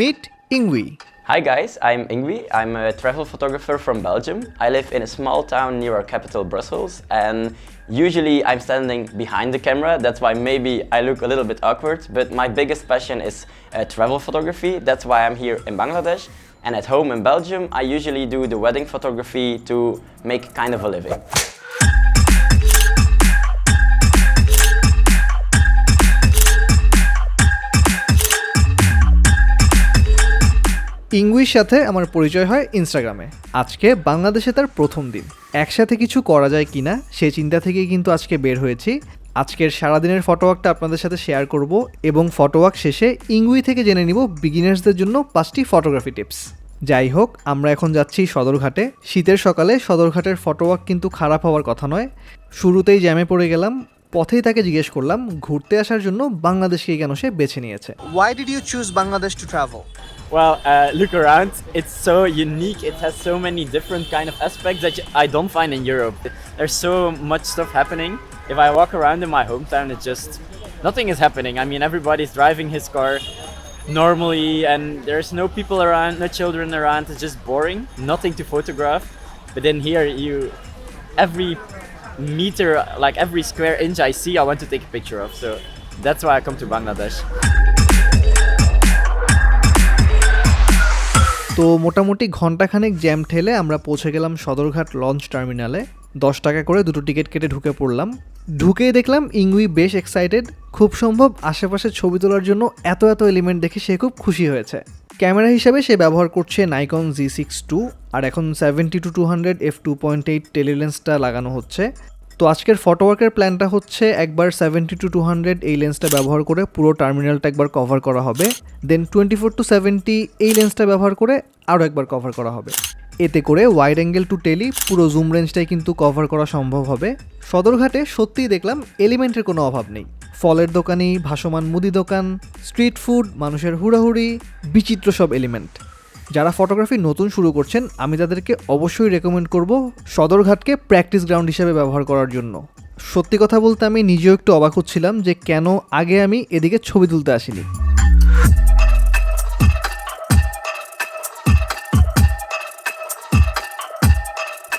Meet Ingwi. Hi guys, I'm Ingwi. I'm a travel photographer from Belgium. I live in a small town near our capital, Brussels, and usually I'm standing behind the camera. That's why maybe I look a little bit awkward, but my biggest passion is travel photography. That's why I'm here in Bangladesh. And at home in Belgium, I usually do the wedding photography to make kind of a living. ইংলির সাথে আমার পরিচয় হয় ইনস্টাগ্রামে। আজকে বাংলাদেশে তার প্রথম দিন। একসাথে কিছু করা যায় কিনা সেই চিন্তা থেকেই কিন্তু আজকে বের হয়েছি। আজকের সারাদিনের ফটোওয়ার্কটা আপনাদের সাথে শেয়ার করব এবং ফটোওয়ার্ক শেষে ইংলি থেকে জেনে নিব বিগিনার্সদের জন্য 5টি ফটোগ্রাফি টিপস। যাই হোক, আমরা এখন যাচ্ছি সদরঘাটে। শীতের সকালে সদরঘাটের ফটোওয়ার্ক কিন্তু খারাপ হওয়ার কথা নয়। শুরুতেই জ্যামে পড়ে গেলাম। পথেই তাকে জিজ্ঞেস করলাম ঘুরতে আসার জন্য বাংলাদেশকে কেন সে বেছে নিয়েছে। Why did you choose Bangladesh to travel? Well, look around. It's so unique. It has so many different kind of aspects that I don't find in Europe. There's so much stuff happening. If I walk around in my hometown, it's just nothing is happening. I mean, everybody's driving his car normally, and there's no people around, no children around. It's just boring. Nothing to photograph. But then here, every meter, like every square inch I see, I want to take a picture of. So that's why I come to Bangladesh. তো মোটামুটি ঘন্টাখানেক jam ঠেলে আমরা পৌঁছে গেলাম Sadarghat launch টার্মিনালে। 10 টাকা করে দুটো টিকিট কেটে ঢুকে পড়লাম। ঢুকেই দেখলাম ইংউই বেশ এক্সাইটেড। খুব সম্ভব আশেপাশে ছবি তোলার জন্য এত এলিমেন্ট দেখে সে খুব খুশি হয়েছে। ক্যামেরা হিসাবে সে ব্যবহার করছে নাইকন Z6 II, আর এখন 70-200 f2.8 টেলিলেন্সটা লাগানো হচ্ছে। তো আজকের ফটোওয়ার্কের প্ল্যানটা হচ্ছে একবার 70-200 এই লেন্সটা ব্যবহার করে পুরো টার্মিনালটা একবার কভার করা হবে, দেন 24-70 এই লেন্সটা ব্যবহার করে আরও একবার কভার করা হবে। এতে করে ওয়াইড অ্যাঙ্গেল টু টেলি পুরো জুম রেঞ্জটাই কিন্তু কভার করা সম্ভব হবে। সদরঘাটে সত্যিই দেখলাম এলিমেন্টের কোনো অভাব নেই। ফলের দোকানি, ভাসমান মুদি দোকান, স্ট্রিট ফুড, মানুষের হুড়াহুড়ি, বিচিত্র সব এলিমেন্ট। যারা ফটোগ্রাফি নতুন শুরু করছেন আমি তাদেরকে অবশ্যই রেকমেন্ড করব সদরঘাটকে প্র্যাকটিস গ্রাউন্ড হিসেবে ব্যবহার করার জন্য। সত্যি কথা বলতে আমি নিজেও একটু অবাক হচ্ছিলাম যে কেন আগে আমি এদিকে ছবি তুলতে আসিনি।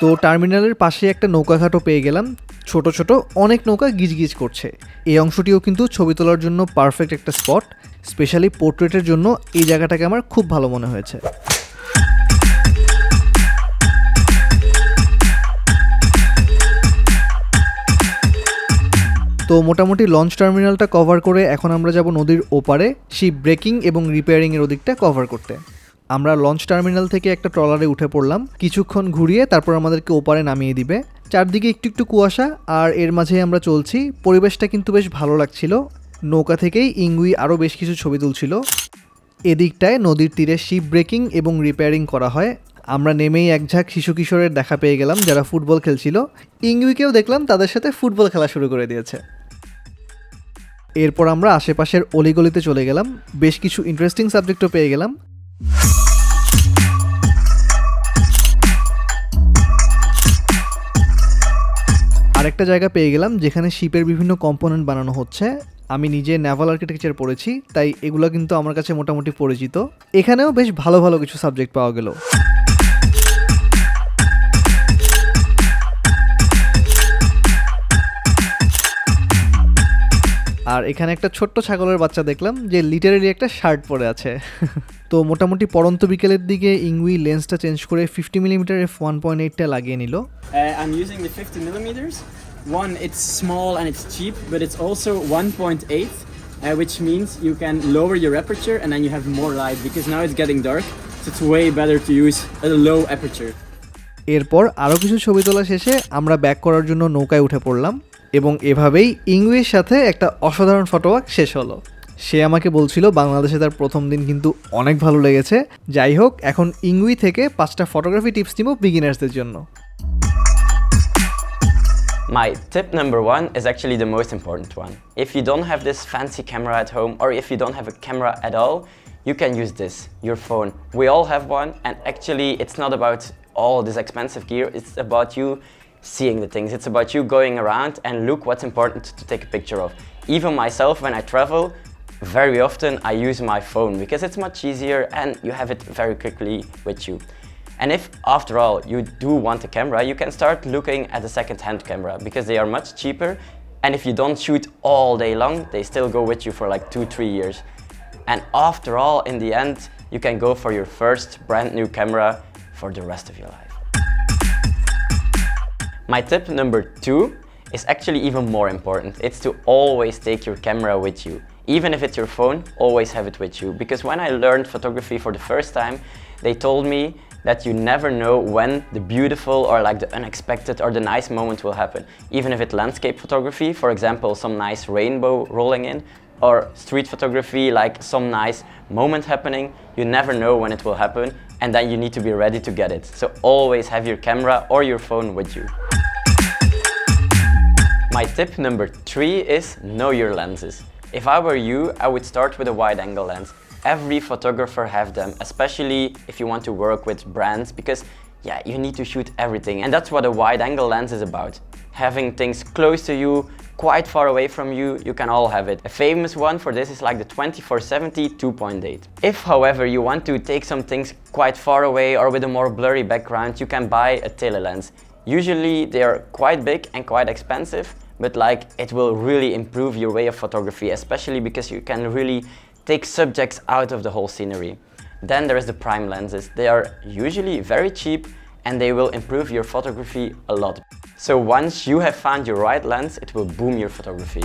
তো টার্মিনালের পাশে একটা নৌকাঘাটও পেয়ে গেলাম। ছোট ছোট অনেক নৌকা গিজগিজ করছে। এই অংশটিও কিন্তু ছবি তোলার জন্য পারফেক্ট একটা স্পট। স্পেশালি পোর্ট্রেটের জন্য এই জায়গাটাকে আমার খুব ভালো মনে হয়েছে। তো মোটামুটি লঞ্চ টার্মিনালটা কভার করে এখন আমরা যাব নদীর ওপারে শিপ ব্রেকিং এবং রিপেয়ারিংয়ের ওদিকটা কভার করতে। আমরা লঞ্চ টার্মিনাল থেকে একটা ট্রলারে উঠে পড়লাম। কিছুক্ষণ ঘুরিয়ে তারপর আমাদেরকে ওপারে নামিয়ে দিবে। চারদিকে একটু কুয়াশা, আর এর মাঝে আমরা চলছি। পরিবেশটা কিন্তু বেশ ভালো লাগছিল। নৌকা থেকেই ইংউই আরও বেশ কিছু ছবি তুলছিল। এদিকটায় নদীর তীরে শিপ ব্রেকিং এবং রিপেয়ারিং করা হয়। আমরা নেমেই এক ঝাঁক শিশু কিশোরের দেখা পেয়ে গেলাম যারা ফুটবল খেলছিল। ইংউইকেও দেখলাম তাদের সাথে ফুটবল খেলা শুরু করে দিয়েছে। এরপর আমরা আশেপাশের অলিগলিতে চলে গেলাম। বেশ কিছু ইন্টারেস্টিং সাবজেক্টও পেয়ে গেলাম। আরেকটা জায়গা পেয়ে গেলাম যেখানে শিপের বিভিন্ন কম্পোনেন্ট বানানো হচ্ছে। আমি নিজে নেভাল আর্কিটেকচার পড়েছি, তাই এগুলো কিন্তু আমার কাছে মোটামুটি পরিচিত। এখানেও বেশ ভালো কিছু সাবজেক্ট পাওয়া গেল। আর এখানে একটা ছোট্ট ছাগলের বাচ্চা দেখলাম যে লিটারেলি একটা শার্ট পরে আছে। তো মোটামুটি পরন্ত বিকেলের দিকে ইংউই লেন্সটা চেঞ্জ করে 50mm f1.8টা লাগিয়ে নিল। I'm using the 50mm. One, it's small and it's cheap, but it's also 1.8, which means you can lower your aperture and then you have more light because now it's getting dark, so it's way better to use a low aperture. এরপর আরও কিছু ছবি তোলা শেষে আমরা back করার জন্য নৌকায় উঠে পড়লাম এবং এভাবেই ইংউইয়ের সাথে একটা অসাধারণ ফটোওয়ার্ক শেষ হলো। সে আমাকে বলছিল বাংলাদেশে তার প্রথম দিন কিন্তু অনেক ভালো লেগেছে। যাই হোক, এখন ইংউই থেকে 5টা ফটোগ্রাফি টিপস দিব বিগিনার্সদের জন্য। My tip number 1 is actually the most important one. If you don't have this fancy camera at home, or if you don't have a camera at all, you can use this, your phone. We all have one, and actually it's not about all this expensive gear, it's about you seeing the things. It's about you going around and look what's important to take a picture of. Even myself, when I travel, very often I use my phone because it's much easier and you have it very quickly with you. And if, after all, you do want a camera, you can start looking at a second-hand camera because they are much cheaper, and if you don't shoot all day long, they still go with you for like 2-3 years. And after all, in the end, you can go for your first brand new camera for the rest of your life. My tip number 2 is actually even more important. It's to always take your camera with you. Even if it's your phone, always have it with you. Because when I learned photography for the first time, they told me that you never know when the beautiful or like the unexpected or the nice moment will happen. Even if it's landscape photography, for example, some nice rainbow rolling in, or street photography, like some nice moment happening, you never know when it will happen, and then you need to be ready to get it. So always have your camera or your phone with you. My tip number 3 is know your lenses. If I were you, I would start with a wide-angle lens. Every photographer have them, especially if you want to work with brands, because yeah, you need to shoot everything, and that's what a wide-angle lens is about. Having things close to you, quite far away from you, you can all have it. A famous one for this is like the 24-70 2.8. If, however, you want to take some things quite far away or with a more blurry background, you can buy a telelens. Usually they are quite big and quite expensive, but like it will really improve your way of photography, especially because you can really take subjects out of the whole scenery. Then there is the prime lenses. They are usually very cheap and they will improve your photography a lot. So once you have found your right lens, it will boom your photography.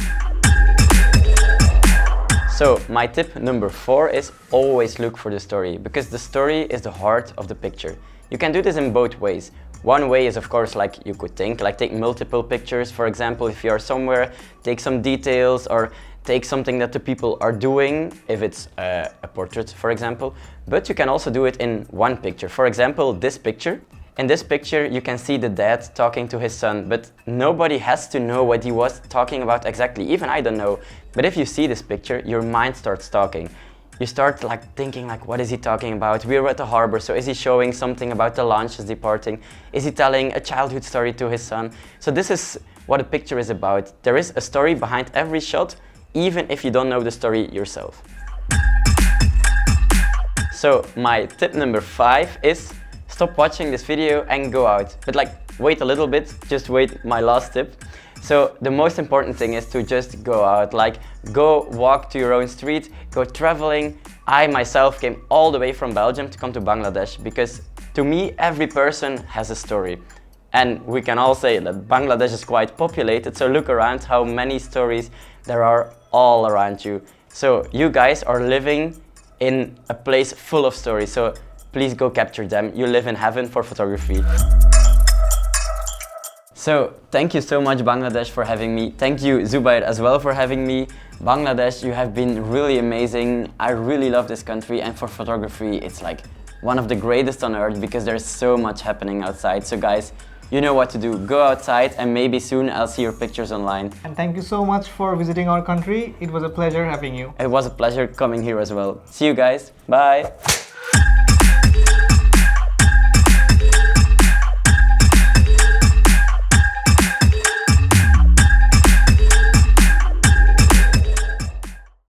So my tip number 4 is always look for the story, because the story is the heart of the picture. You can do this in both ways. One way is, of course, like you could think, like take multiple pictures. For example, if you are somewhere, take some details or take something that the people are doing, if it's a portrait, for example. But you can also do it in one picture. For example, this picture. In this picture, you can see the dad talking to his son, but nobody has to know what he was talking about exactly. Even I don't know. But if you see this picture, your mind starts talking. You start like thinking like, what is he talking about? We're at the harbor, so is he showing something about the launches departing? Is he telling a childhood story to his son? So this is what a picture is about. There is a story behind every shot, even if you don't know the story yourself. So my tip number 5 is stop watching this video and go out. But like, wait a little bit, just wait my last tip. So the most important thing is to just go out, like go walk to your own street, go traveling. I myself came all the way from Belgium to come to Bangladesh because to me every person has a story. And we can all say that Bangladesh is quite populated, so look around how many stories there are all around you. So you guys are living in a place full of stories, so please go capture them. You live in heaven for photography. So thank you so much Bangladesh for having me. Thank you Jubaer as well for having me. Bangladesh, you have been really amazing. I really love this country, and for photography it's like one of the greatest on earth because there's so much happening outside. So guys, you know what to do. Go outside and maybe soon I'll see your pictures online. And thank you so much for visiting our country. It was a pleasure having you. It was a pleasure coming here as well. See you guys. Bye.